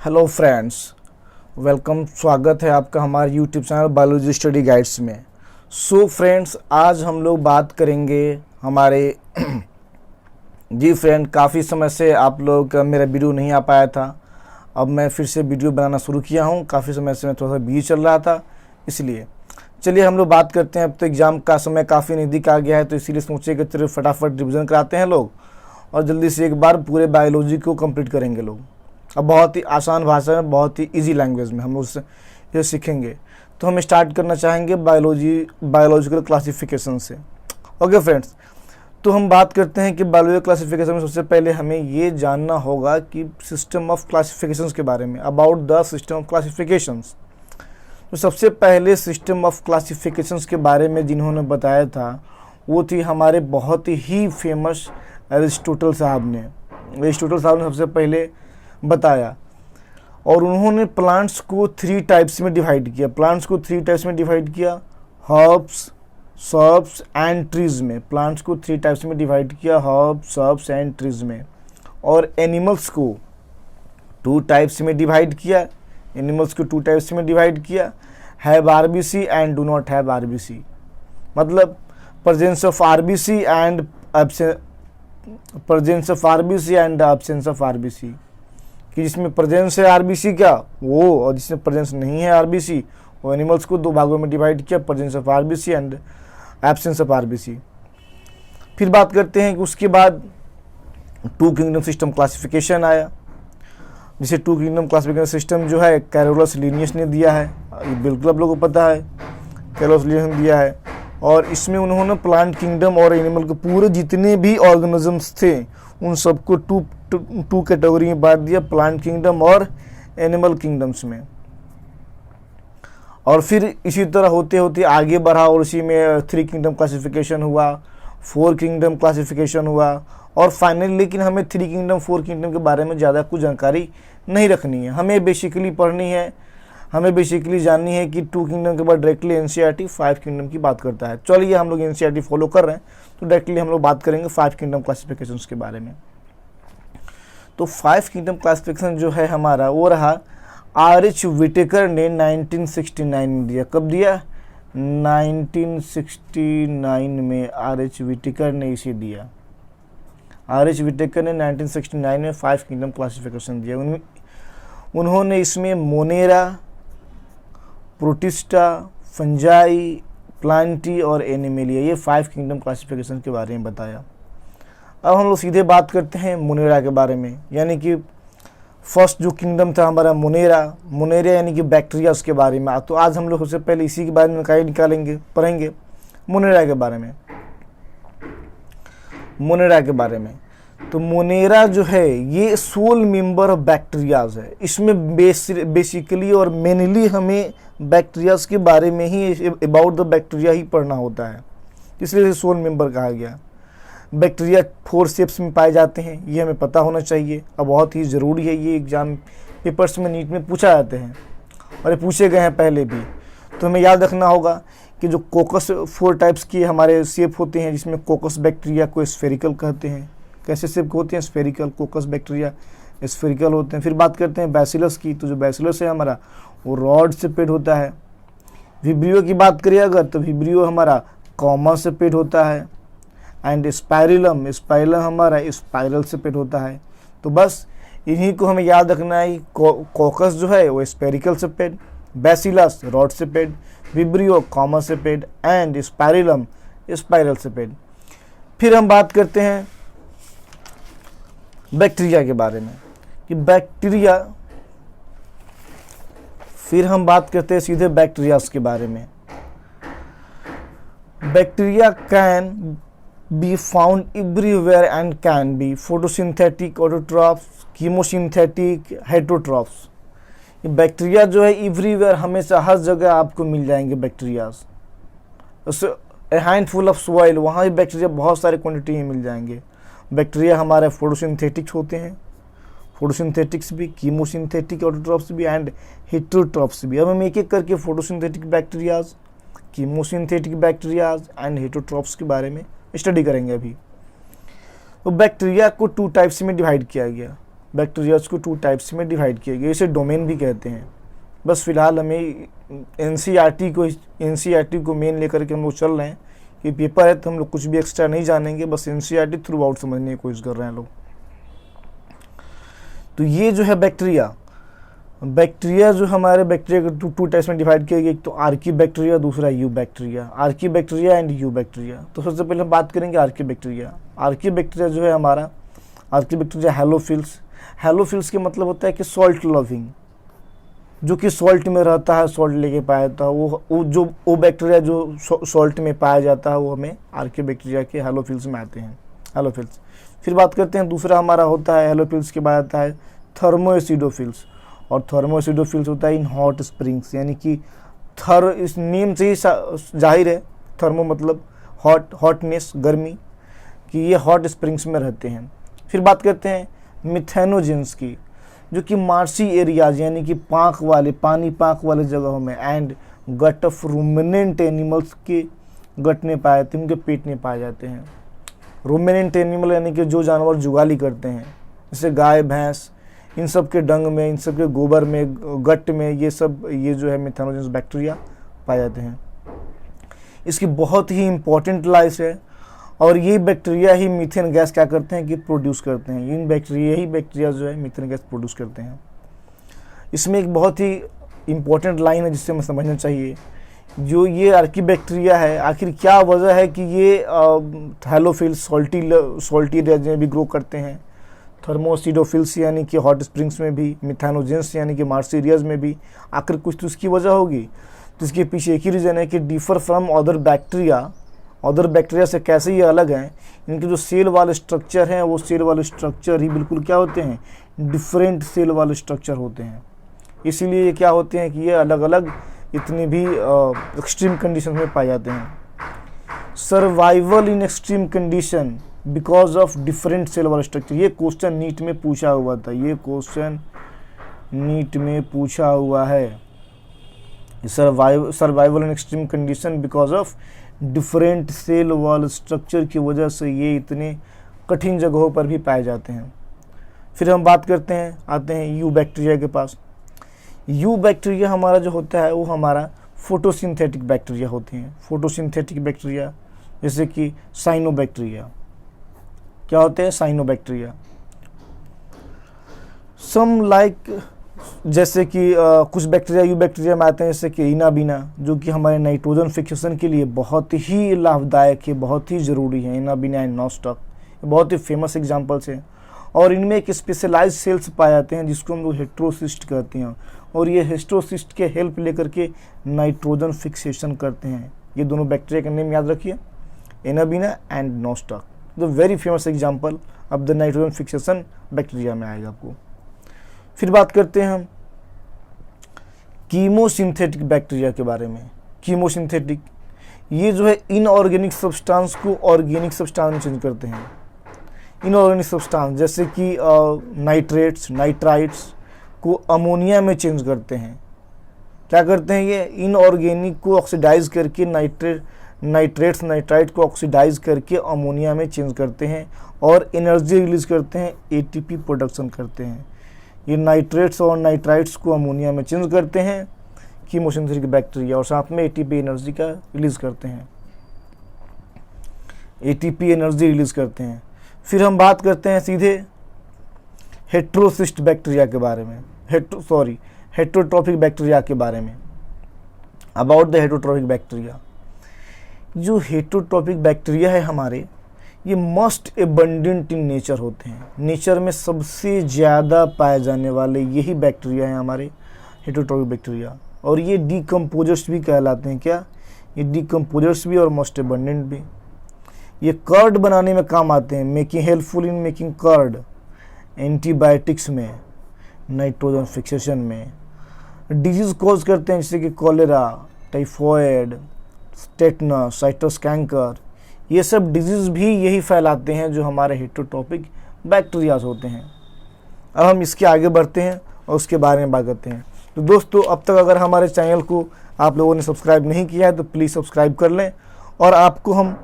Hello friends, welcome. स्वागत है आपका हमारे YouTube channel biology study guides में। सो फ्रेंड्स, आज हम लोग बात करेंगे हमारे जी फ्रेंड, काफ़ी समय से आप लोग का मेरा वीडियो नहीं आ पाया था। अब मैं फिर से वीडियो बनाना शुरू किया हूँ। काफ़ी समय से मैं थोड़ा सा बिजी चल रहा था, इसलिए चलिए हम लोग बात करते हैं। अब तो एग्ज़ाम का समय काफ़ी नज़दीक आ गया है, तो इसीलिए सोचे कि चलो फटाफट रिविज़न कराते हैं लोग और जल्दी से एक बार पूरे बायोलॉजी को कंप्लीट करेंगे लोग। अब बहुत ही आसान भाषा में, बहुत ही इजी लैंग्वेज में हम लोग ये सीखेंगे। तो हम स्टार्ट करना चाहेंगे बायोलॉजिकल क्लासिफिकेशन से। ओके फ्रेंड्स, तो हम बात करते हैं कि बायोलॉजिकल क्लासिफिकेशन में सबसे पहले हमें ये जानना होगा कि सिस्टम ऑफ क्लासिफिकेशंस के बारे में, about the system of classifications. तो सबसे पहले सिस्टम ऑफ क्लासिफिकेशंस के बारे में जिन्होंने बताया था वो थी हमारे बहुत ही फेमस एरिस्टोटल साहब ने। एरिस्टोटल साहब ने सबसे पहले बताया और उन्होंने प्लांट्स को 3 टाइप्स में डिवाइड किया। प्लांट्स को 3 टाइप्स में डिवाइड किया, हर्ब्स, सर्ब्स एंड ट्रीज में। प्लांट्स को 3 टाइप्स में डिवाइड किया, हर्ब्स, सर्ब्स एंड ट्रीज में। और एनिमल्स को 2 टाइप्स में डिवाइड किया। एनिमल्स को 2 टाइप्स में डिवाइड किया, have RBC and do not have RBC. मतलब presence of RBC and absence of RBC, कि जिसमें प्रेजेंस है आरबीसी क्या वो, और जिसमें प्रेजेंस नहीं है आरबीसी वो। एनिमल्स को 2 भागों में डिवाइड किया, presence of RBC and absence of RBC. फिर बात करते हैं कि उसके बाद 2 किंगडम सिस्टम क्लासिफिकेशन आया, जिसे 2 किंगडम क्लासिफिकेशन सिस्टम जो है कैरोलस लिनियस ने दिया है। ये बिल्कुल आप लोगों को पता है, कैरोलस लिनियस ने दिया है। और इसमें उन्होंने प्लांट किंगडम और एनिमल के पूरे जितने भी ऑर्गेनिजम्स थे उन सबको टू कैटेगरी में बांट दिया, प्लांट किंगडम और एनिमल किंगडम्स में। और फिर इसी तरह होते होते आगे बढ़ा और उसी में 3 किंगडम क्लासिफिकेशन हुआ, 4 किंगडम क्लासिफिकेशन हुआ और फाइनली, लेकिन हमें 3 किंगडम 4 किंगडम के बारे में ज़्यादा कुछ जानकारी नहीं रखनी है। हमें बेसिकली पढ़नी है, हमें बेसिकली जाननी है कि 2 किंगडम के बाद डायरेक्टली एनसीईआरटी 5 किंगडम की बात करता है। चलिए, हम लोग एनसीईआरटी फॉलो कर रहे हैं तो डायरेक्टली हम लोग बात करेंगे 5 किंगडम क्लासिफिकेशंस के बारे में। तो 5 किंगडम क्लासिफिकेशन जो है हमारा वो रहा, आर.एच. विटेकर ने 1969 में दिया। कब दिया? 1969 में आर.एच. विटेकर ने इसे दिया। आर.एच. विटेकर ने 1969 में 5 किंगडम क्लासिफिकेशन दिया। उन्होंने इसमें मोनेरा, प्रोटिस्टा, फंजाई, प्लांटी और एनिमेलिया, ये 5 किंगडम क्लासिफिकेशन के बारे में बताया। अब हम लोग सीधे बात करते हैं मोनेरा के बारे में, यानी कि फर्स्ट जो किंगडम था हमारा मोनेरा यानी कि बैक्टीरिया, उसके बारे में। तो आज हम लोग सबसे पहले इसी के बारे में पढ़ेंगे मोनेरा के बारे में। मोनेरा के बारे में तो मोनेरा जो है ये सोल मेंबर ऑफ बैक्टीरियाज है। इसमें बेसिकली और मेनली हमें बैक्टीरियाज के बारे में ही, अबाउट द बैक्टीरिया ही पढ़ना होता है, इसलिए सोल मेंबर कहा गया। बैक्टीरिया 4 शेप्स में पाए जाते हैं, ये हमें पता होना चाहिए और बहुत ही ज़रूरी है। ये एग्जाम पेपर्स में नीट में पूछा जाते हैं और ये पूछे गए हैं पहले भी। तो हमें याद रखना होगा कि जो कोकस 4 टाइप्स के हमारे शेप होते हैं, जिसमें कोकस बैक्टीरिया को स्फेरिकल कहते हैं। कैसे शेप होते हैं? स्फेरिकल। कोकस बैक्टीरिया स्फेरिकल होते हैं। फिर बात करते हैं बैसिलस की, तो जो बैसिलस है हमारा वो रॉड से पेड होता है। विब्रियो की बात करिए अगर, तो विब्रियो हमारा कॉमा से पेड होता है। एंड स्पाइरलम हमारा स्पाइरल से पेड होता है। तो बस इन्हीं को हमें याद रखना है। कोकस जो है वो स्पेरिकल से पेड, बैसिलस रॉड से पेड, विब्रियो कॉमा से पेड एंड स्पाइरलम स्पाइरल से पेड। फिर हम बात करते हैं बैक्टीरिया के बारे में कि फिर हम बात करते हैं सीधे बैक्टीरियाज के बारे में। Bacteria can be found everywhere and can be photosynthetic, autotrophs, chemosynthetic, heterotrophs. ये बैक्टीरिया जो है एवरीवेयर, हमेशा हर जगह आपको मिल जाएंगे bacterias. A handful of soil, वहाँ भी बैक्टीरिया बहुत सारे क्वांटिटी में मिल जाएंगे। बैक्टीरिया हमारे फोटोसिंथेटिक्स होते हैं, फोटोसिंथेटिक्स भी, कीमोसिंथेटिक, ऑटोट्रॉफ्स भी एंड हेटरोट्रॉफ्स भी। अब हम एक एक करके photosynthetic bacterias, chemosynthetic bacterias and heterotrophs के बारे में स्टडी करेंगे अभी। तो बैक्टीरिया को 2 टाइप्स में डिवाइड किया गया। बैक्टीरियाज को 2 टाइप्स में डिवाइड किया गया, इसे डोमेन भी कहते हैं। बस फिलहाल हमें एनसीईआरटी को मेन लेकर के हम लोग चल रहे हैं कि पेपर है तो हम लोग कुछ भी एक्स्ट्रा नहीं जानेंगे, बस एनसीईआरटी थ्रू आउट समझने की कोशिश कर रहे हैं लोग। तो ये जो है बैक्टीरिया जो हमारे बैक्टीरिया को 2 टाइप्स में डिवाइड किया गया, एक तो आर्की बैक्टीरिया, दूसरा you bacteria. Archie bacteria and you bacteria. तो सबसे पहले हम बात करेंगे आर्की बैक्टीरिया। आर्की बैक्टीरिया जो है हमारा, आर्की बैक्टीरिया हैलोफिल्स। हैलोफिल्स के मतलब होता है कि सॉल्ट लविंग, जो कि सॉल्ट में रहता है, सॉल्ट लेके पाया जाता है, वो बैक्टीरिया जो सॉल्ट में पाया जाता है वो हमें आर्की बैक्टीरिया के हैलोफिल्स में आते हैं, हैलोफिल्स। फिर बात करते हैं दूसरा हमारा होता है हैलोफिल्स के बाद आता है थर्मोएसिडोफिल्स। और थर्मोएसिडोफिल्स होता है इन हॉट स्प्रिंग्स, यानी कि इस नेम से ही जाहिर है, थर्मो मतलब हॉट, हॉटनेस, गर्मी, कि ये हॉट स्प्रिंग्स में रहते हैं। फिर बात करते हैं मिथेनोजेंस की, जो कि मार्सी एरियाज यानी कि पाँख वाले, पानी पाँख वाले जगहों में, and gut of ruminant animals के गट में पाए जाते हैं, उनके पेट में पाए जाते हैं। रूमिनेंट एनिमल यानी कि जो जानवर जुगाली करते हैं, जैसे गाय, भैंस, इन सब के डंग में, इन सब के गोबर में, गट में, ये जो है मिथेनोजेंस बैक्टीरिया पाए जाते हैं। इसकी बहुत ही इम्पोर्टेंट लाइफ है, और ये बैक्टीरिया ही मीथेन गैस क्या करते हैं कि प्रोड्यूस करते हैं। इन बैक्टीरिया जो है मीथेन गैस प्रोड्यूस करते हैं। इसमें एक बहुत ही इम्पोर्टेंट लाइन है जिससे हमें समझना चाहिए, जो ये आर्की बैक्टीरिया है, आखिर क्या वजह है कि ये हैलोफिल्स सॉल्टी एरियाज में भी ग्रो करते हैं, थर्मोएसिडोफिल्स यानी कि हॉट स्प्रिंग्स में भी, मिथेनोजेंस यानी कि मार्सी एरियाज में भी। आखिर कुछ तो इसकी वजह होगी। तो इसके पीछे एक ही रीज़न है कि डिफर फ्रॉम अदर बैक्टीरिया से कैसे ये अलग हैं, इनके जो सेल वाले स्ट्रक्चर हैं वो सेल वाले स्ट्रक्चर ही बिल्कुल क्या होते हैं, डिफरेंट सेल वाले स्ट्रक्चर होते हैं। इसीलिए ये क्या होते हैं कि ये अलग अलग इतनी भी एक्सट्रीम कंडीशन में पाए जाते हैं। Survival in extreme condition because of different cell वाले स्ट्रक्चर। ये क्वेश्चन नीट में पूछा हुआ था, ये क्वेश्चन नीट में पूछा हुआ है। Survival in extreme condition because of different cell wall structure की वजह से ये इतने कठिन जगहों पर भी पाए जाते हैं। फिर हम बात करते हैं, आते हैं यू बैक्टीरिया के पास। यू बैक्टीरिया हमारा जो होता है वो हमारा फोटोसिंथेटिक बैक्टीरिया होते हैं। फोटोसिंथेटिक बैक्टीरिया जैसे कि साइनोबैक्टीरिया, क्या होते हैं, साइनोबैक्टीरिया। सम लाइक जैसे कि कुछ बैक्टीरिया यू बैक्टीरिया में आते हैं, जैसे कि इनाबिना, जो कि हमारे नाइट्रोजन फिक्सेशन के लिए बहुत ही लाभदायक है, बहुत ही ज़रूरी है। इनाबिना एंड नॉस्टॉक बहुत ही फेमस एग्जांपल्स हैं। और इनमें एक स्पेशलाइज सेल्स पाए जाते हैं जिसको हम लोग हेट्रोसिस्ट कहते हैं, और ये हेट्रोसिस्ट के हेल्प लेकर के नाइट्रोजन फिक्सेशन करते हैं। ये दोनों बैक्टीरिया का नेम याद रखिए, Anabaena and Nostoc. The very famous example of the nitrogen fixation bacteria में आएगा आपको। फिर बात करते हैं हम कीमोसिंथेटिक बैक्टीरिया के बारे में। कीमोसिंथेटिक ये जो है इनऑर्गेनिक सब्सटेंस को ऑर्गेनिक सब्सटेंस में चेंज करते हैं। इनऑर्गेनिक सब्सटेंस जैसे कि नाइट्रेट्स, नाइट्राइट्स को अमोनिया में चेंज करते हैं। क्या करते हैं ये, इनऑर्गेनिक को ऑक्सीडाइज करके नाइट्रेट्स, नाइट्राइट को ऑक्सीडाइज करके अमोनिया में चेंज करते हैं और एनर्जी रिलीज करते हैं, एटीपी प्रोडक्शन करते हैं। ये नाइट्रेट्स और नाइट्राइट्स को अमोनिया में चेंज करते हैं कीमोसिंथेटिक बैक्टीरिया, और साथ में एटीपी एनर्जी का रिलीज करते हैं, एटीपी एनर्जी रिलीज करते हैं। फिर हम बात करते हैं सीधे हेट्रोसिस्ट बैक्टीरिया के बारे में, हेट्रोट्रॉपिक बैक्टीरिया के बारे में। अबाउट द हेट्रोट्रॉपिक बैक्टीरिया, जो हेट्रोट्रॉपिक बैक्टीरिया है हमारे, ये मोस्ट एबंडेंट इन नेचर होते हैं। नेचर में सबसे ज़्यादा पाए जाने वाले यही बैक्टीरिया हैं हमारे हेट्रोट्रॉपिक बैक्टीरिया, और ये डीकम्पोजर्स भी कहलाते हैं। क्या, ये डीकम्पोजर्स भी और मोस्ट एबंडेंट भी। ये कर्ड बनाने में काम आते हैं, making helpful in making curd, antibiotics में, नाइट्रोजन फिक्सेशन में। डिजीज़ कॉज करते हैं जैसे कि cholera, typhoid, tetanus, citrus canker, ये सब डिजीज़ भी यही फैलाते हैं जो हमारे हेट्रोट्रॉपिक बैक्टीरियाज होते हैं। अब हम इसके आगे बढ़ते हैं और उसके बारे में बात करते हैं। तो दोस्तों, अब तक अगर हमारे चैनल को आप लोगों ने सब्सक्राइब नहीं किया है तो प्लीज़ सब्सक्राइब कर लें, और आपको हम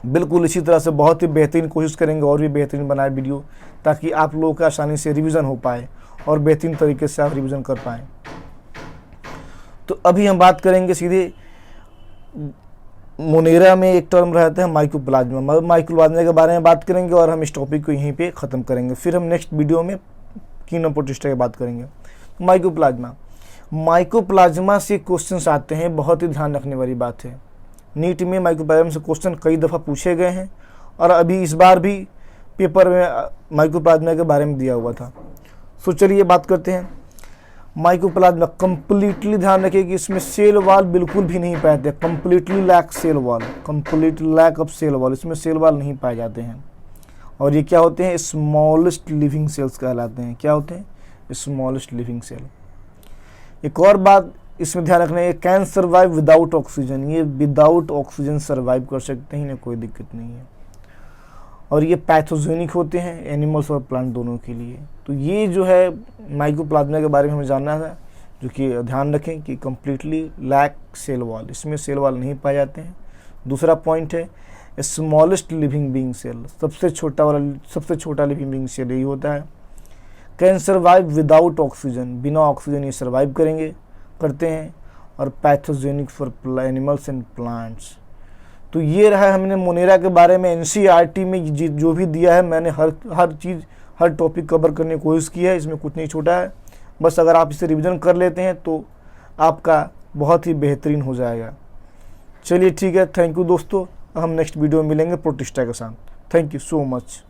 बिल्कुल इसी तरह से बहुत ही बेहतरीन कोशिश करेंगे और भी बेहतरीन बनाए वीडियो, ताकि आप लोगों का आसानी से रिवीजन हो पाए और बेहतरीन तरीके से आप रिवीजन कर पाएँ। तो अभी हम बात करेंगे सीधे मोनेरा में एक टर्म रहता है माइकोप्लाज्मा। माइकोप्लाज्मा के बारे में बात करेंगे और हम इस टॉपिक को यहीं पे ख़त्म करेंगे। फिर हम नेक्स्ट वीडियो में कीनोम प्रोटिस्टा की बात करेंगे। माइकोप्लाज्मा से क्वेश्चंस आते हैं, बहुत ही ध्यान रखने वाली बात है। नीट में माइकोप्लाज्मा से क्वेश्चन कई दफ़ा पूछे गए हैं और अभी इस बार भी पेपर में माइकोप्लाज्मा के बारे में दिया हुआ था। सो चलिए बात करते हैं। माइकोप्लाज्मा कंप्लीटली ध्यान रखिए कि इसमें सेल वॉल बिल्कुल भी नहीं पाए जाते, completely lack cell wall, complete lack of cell wall, इसमें सेल वॉल नहीं पाए जाते हैं। और ये क्या होते हैं? स्मॉलेस्ट लिविंग सेल्स कहलाते हैं। क्या होते हैं? Smallest living cell. एक और बात इसमें ध्यान रखना है, कैन सर्वाइव विदाउट ऑक्सीजन। ये विदाउट ऑक्सीजन सर्वाइव कर सकते हैं, इन्हें कोई दिक्कत नहीं है। और ये पैथोजेनिक होते हैं एनिमल्स और प्लांट दोनों के लिए। तो ये जो है माइकोप्लाज्मा के बारे में हमें जानना है, जो कि ध्यान रखें कि कम्प्लीटली लैक सेल वॉल, इसमें सेल वॉल नहीं पाए जाते हैं। दूसरा पॉइंट है स्मॉलेस्ट लिविंग बीइंग सेल, सबसे छोटा लिविंग बीइंग सेल यही होता है। कैन सर्वाइव विदाउट ऑक्सीजन, बिना ऑक्सीजन ये सर्वाइव करते हैं। और pathogenic for animals and plants. तो ये रहा हमने मोनेरा के बारे में। एनसीईआरटी में जो भी दिया है मैंने हर चीज़, हर टॉपिक कवर करने की कोशिश की है, इसमें कुछ नहीं छोटा है। बस अगर आप इसे रिवीजन कर लेते हैं तो आपका बहुत ही बेहतरीन हो जाएगा। चलिए ठीक है, थैंक यू दोस्तों। हम नेक्स्ट वीडियो में मिलेंगे प्रोटिस्टा के साथ। Thank you so much.